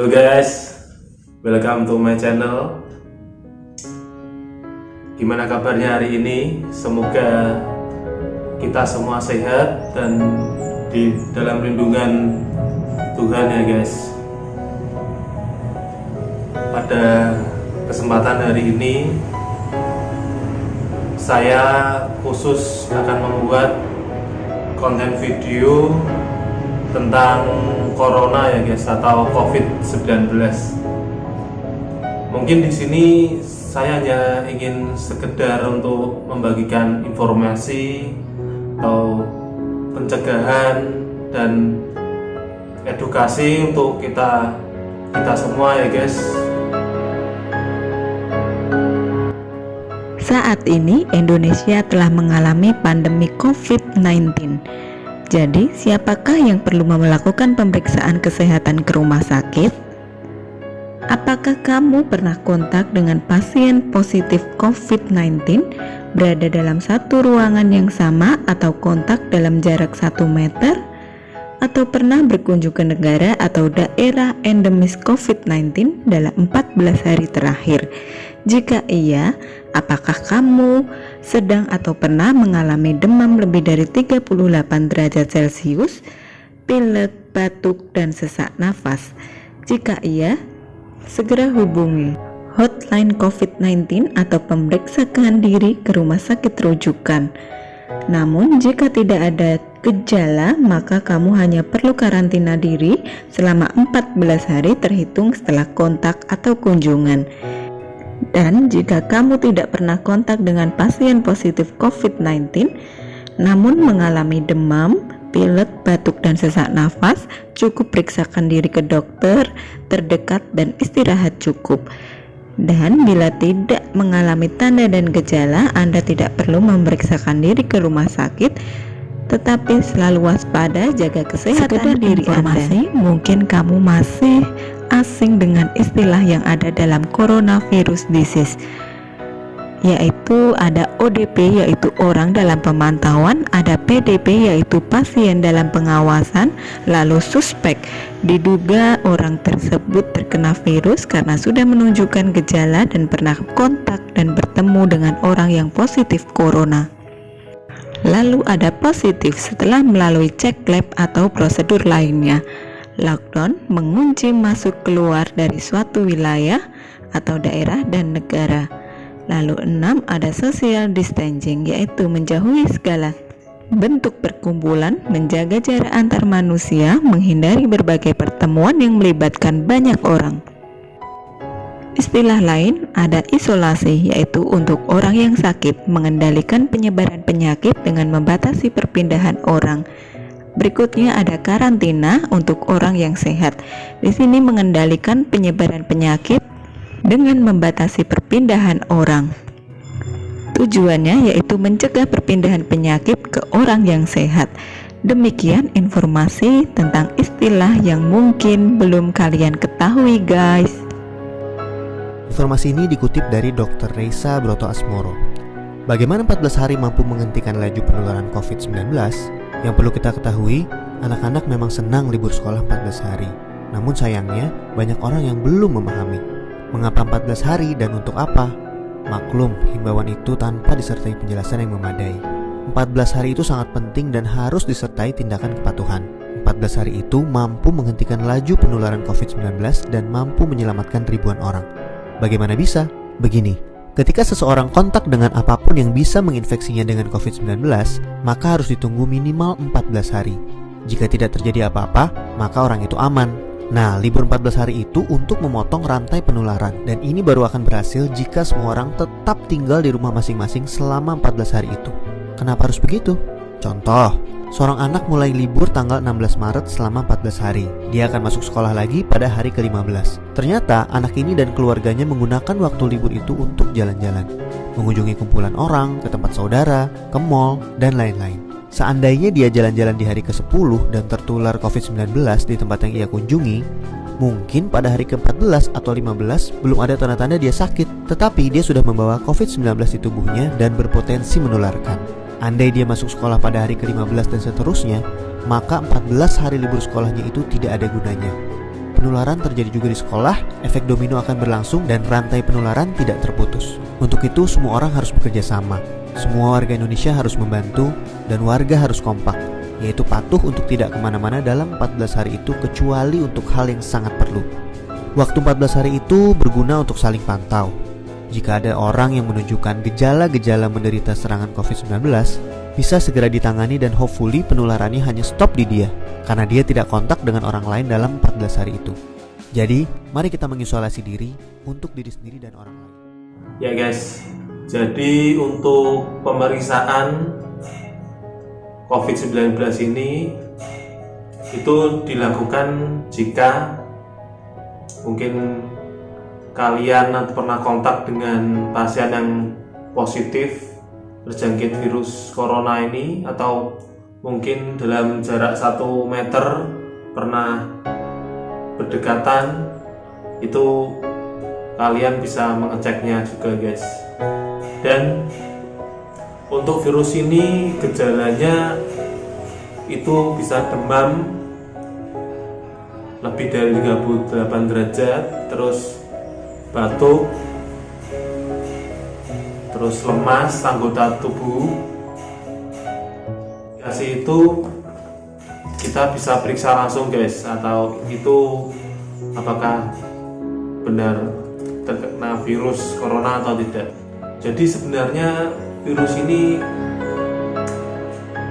Halo guys, welcome to my channel. Gimana kabarnya hari ini? Semoga kita semua sehat dan di dalam lindungan Tuhan ya guys. Pada kesempatan hari ini saya khusus akan membuat konten video tentang corona ya guys, atau COVID-19. Mungkin di sini saya hanya ingin sekedar untuk membagikan informasi atau pencegahan dan edukasi untuk kita semua ya guys. Saat ini Indonesia telah mengalami pandemi COVID-19. Jadi, siapakah yang perlu melakukan pemeriksaan kesehatan ke rumah sakit? Apakah kamu pernah kontak dengan pasien positif COVID-19 berada dalam satu ruangan yang sama atau kontak dalam jarak 1 meter? Atau pernah berkunjung ke negara atau daerah endemis COVID-19 dalam 14 hari terakhir? Jika iya, apakah kamu sedang atau pernah mengalami demam lebih dari 38 derajat Celcius, pilek, batuk, dan sesak nafas? Jika iya, segera hubungi hotline COVID-19 atau pemeriksaan diri ke rumah sakit rujukan. Namun, jika tidak ada gejala, maka kamu hanya perlu karantina diri selama 14 hari terhitung setelah kontak atau kunjungan. Dan jika kamu tidak pernah kontak dengan pasien positif COVID-19 namun mengalami demam, pilek, batuk, dan sesak nafas, cukup periksakan diri ke dokter terdekat dan istirahat cukup. Dan bila tidak mengalami tanda dan gejala, Anda tidak perlu memeriksakan diri ke rumah sakit, tetapi selalu waspada, jaga kesehatan diri Anda. Mungkin kamu masih asing dengan istilah yang ada dalam coronavirus disease, yaitu ada ODP yaitu orang dalam pemantauan, ada PDP yaitu pasien dalam pengawasan, lalu suspek diduga orang tersebut terkena virus karena sudah menunjukkan gejala dan pernah kontak dan bertemu dengan orang yang positif corona. Lalu ada positif setelah melalui cek lab atau prosedur lainnya. Lockdown mengunci masuk keluar dari suatu wilayah atau daerah dan negara. Lalu 6 ada social distancing, yaitu menjauhi segala bentuk perkumpulan, menjaga jarak antar manusia, menghindari berbagai pertemuan yang melibatkan banyak orang. Istilah lain ada isolasi, yaitu untuk orang yang sakit, mengendalikan penyebaran penyakit dengan membatasi perpindahan orang. Berikutnya ada karantina untuk orang yang sehat. Di sini mengendalikan penyebaran penyakit dengan membatasi perpindahan orang. Tujuannya yaitu mencegah perpindahan penyakit ke orang yang sehat. Demikian informasi tentang istilah yang mungkin belum kalian ketahui guys. Informasi ini dikutip dari Dr. Reysa Broto Asmoro. Bagaimana 14 hari mampu menghentikan laju penularan COVID-19? Yang perlu kita ketahui, anak-anak memang senang libur sekolah 14 hari. Namun sayangnya, banyak orang yang belum memahami mengapa 14 hari dan untuk apa. Maklum, himbauan itu tanpa disertai penjelasan yang memadai. 14 hari itu sangat penting dan harus disertai tindakan kepatuhan. 14 hari itu mampu menghentikan laju penularan COVID-19 dan mampu menyelamatkan ribuan orang. Bagaimana bisa? Begini. Ketika seseorang kontak dengan apapun yang bisa menginfeksinya dengan COVID-19, maka harus ditunggu minimal 14 hari. Jika tidak terjadi apa-apa, maka orang itu aman. Nah, libur 14 hari itu untuk memotong rantai penularan, dan ini baru akan berhasil jika semua orang tetap tinggal di rumah masing-masing selama 14 hari itu. Kenapa harus begitu? Contoh, seorang anak mulai libur tanggal 16 Maret selama 14 hari. Dia akan masuk sekolah lagi pada hari ke-15. Ternyata anak ini dan keluarganya menggunakan waktu libur itu untuk jalan-jalan, mengunjungi kumpulan orang, ke tempat saudara, ke mall, dan lain-lain. Seandainya dia jalan-jalan di hari ke-10 dan tertular COVID-19 di tempat yang ia kunjungi, mungkin pada hari ke-14 atau 15 belum ada tanda-tanda dia sakit, tetapi dia sudah membawa COVID-19 di tubuhnya dan berpotensi menularkan. Andai dia masuk sekolah pada hari ke-15 dan seterusnya, maka 14 hari libur sekolahnya itu tidak ada gunanya. penularan terjadi juga di sekolah, efek domino akan berlangsung dan rantai penularan tidak terputus. Untuk itu semua orang harus bekerja sama. Semua warga Indonesia harus membantu dan warga harus kompak, yaitu patuh untuk tidak kemana-mana dalam 14 hari itu kecuali untuk hal yang sangat perlu. Waktu 14 hari itu berguna untuk saling pantau. Jika ada orang yang menunjukkan gejala-gejala menderita serangan COVID-19, bisa segera ditangani dan hopefully penularannya hanya stop di dia, karena dia tidak kontak dengan orang lain dalam 14 hari itu. Jadi, mari kita mengisolasi diri untuk diri sendiri dan orang lain. Ya guys, jadi untuk pemeriksaan COVID-19 ini itu dilakukan jika mungkin kalian pernah kontak dengan pasien yang positif terjangkit virus corona ini, atau mungkin dalam jarak 1 meter pernah berdekatan, itu kalian bisa mengeceknya juga guys. Dan untuk virus ini gejalanya itu bisa demam lebih dari 38 derajat, terus batuk, terus lemas anggota tubuh. Kasih itu kita bisa periksa langsung guys, atau itu apakah benar terkena virus corona atau tidak. Jadi sebenarnya virus ini,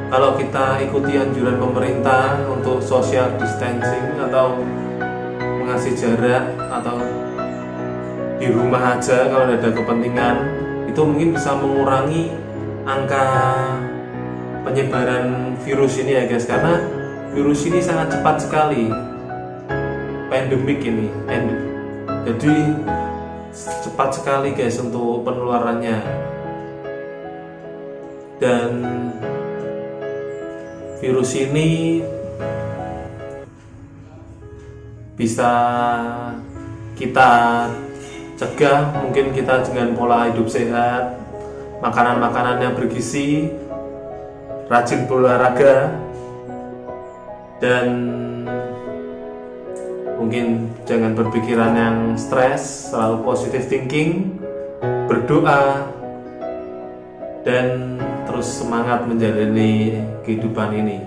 kalau kita ikuti anjuran pemerintah untuk social distancing atau mengasih jarak atau di rumah aja kalau ada kepentingan, itu mungkin bisa mengurangi angka penyebaran virus ini ya guys, karena virus ini sangat cepat sekali, pandemik ini, jadi cepat sekali guys untuk penularannya. Dan virus ini bisa kita cegah mungkin kita dengan pola hidup sehat, makanan-makanan yang bergizi, rajin berolahraga, dan mungkin jangan berpikiran yang stres, selalu positive thinking, berdoa, dan terus semangat menjalani kehidupan ini.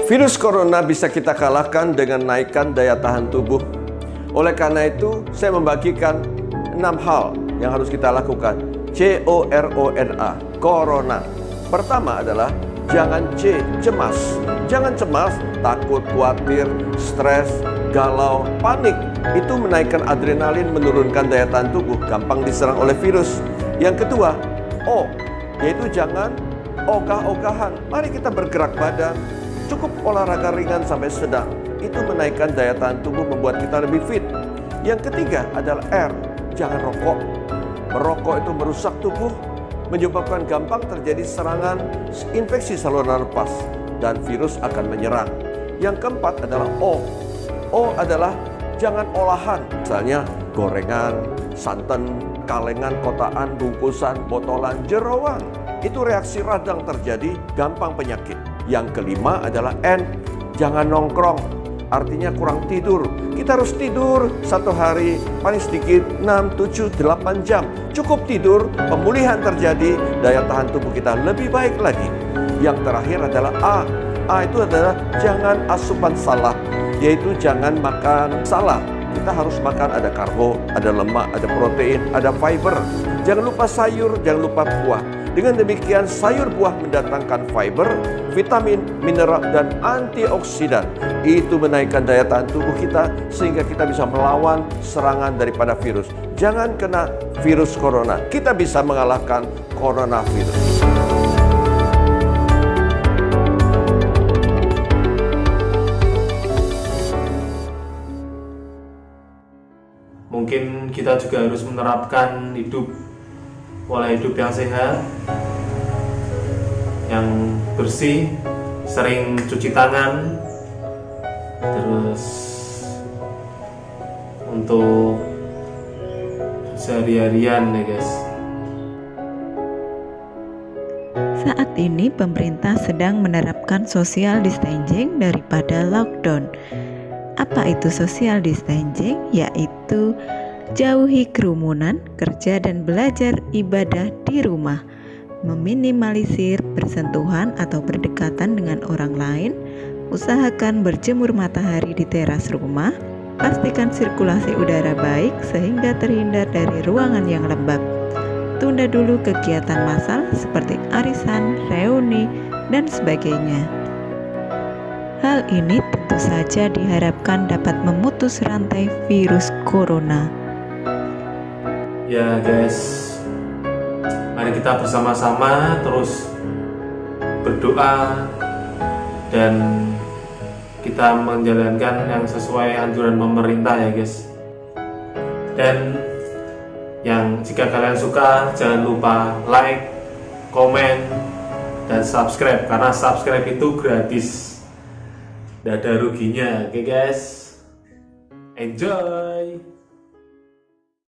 Virus corona bisa kita kalahkan dengan naikkan daya tahan tubuh. Oleh karena itu, saya membagikan 6 hal yang harus kita lakukan. C-O-R-O-N-A, corona. Pertama adalah jangan cemas. Jangan cemas, takut, khawatir, stres, galau, panik. Itu menaikkan adrenalin, menurunkan daya tahan tubuh, gampang diserang oleh virus. Yang kedua, O, yaitu jangan ogah-ogahan. Mari kita bergerak badan, cukup olahraga ringan sampai sedang. Itu menaikkan daya tahan tubuh, membuat kita lebih fit. Yang ketiga adalah R, jangan rokok. Merokok itu merusak tubuh, menyebabkan gampang terjadi serangan infeksi saluran nafas dan virus akan menyerang. Yang keempat adalah O. O adalah jangan olahan, misalnya gorengan, santan, kalengan, kotaan, bungkusan, botolan, jeroan. Itu reaksi radang terjadi, gampang penyakit. Yang kelima adalah N, jangan nongkrong. Artinya kurang tidur. Kita harus tidur 1 hari paling sedikit 6, 7, 8 jam. Cukup tidur, pemulihan terjadi, daya tahan tubuh kita lebih baik lagi. Yang terakhir adalah A. A itu adalah jangan asupan salah, yaitu jangan makan salah. Kita harus makan ada karbo, ada lemak, ada protein, ada fiber. Jangan lupa sayur, jangan lupa buah. Dengan demikian sayur buah mendatangkan fiber, vitamin, mineral, dan antioksidan. Itu menaikkan daya tahan tubuh kita sehingga kita bisa melawan serangan daripada virus. Jangan kena virus corona. Kita bisa mengalahkan coronavirus. Mungkin kita juga harus menerapkan pola hidup yang sehat, yang bersih, sering cuci tangan, terus untuk sehari-harian ya guys. Saat ini pemerintah sedang menerapkan social distancing daripada lockdown. Apa itu social distancing? Yaitu jauhi kerumunan, kerja dan belajar ibadah di rumah, meminimalisir bersentuhan atau berdekatan dengan orang lain, usahakan berjemur matahari di teras rumah, pastikan sirkulasi udara baik sehingga terhindar dari ruangan yang lembab. Tunda dulu kegiatan massal seperti arisan, reuni, dan sebagainya. Hal ini tentu saja diharapkan dapat memutus rantai virus corona. Ya guys, mari kita bersama-sama terus berdoa dan kita menjalankan yang sesuai anjuran pemerintah ya guys. Dan yang jika kalian suka jangan lupa like, komen, dan subscribe karena subscribe itu gratis, tidak ada ruginya. Oke guys, enjoy.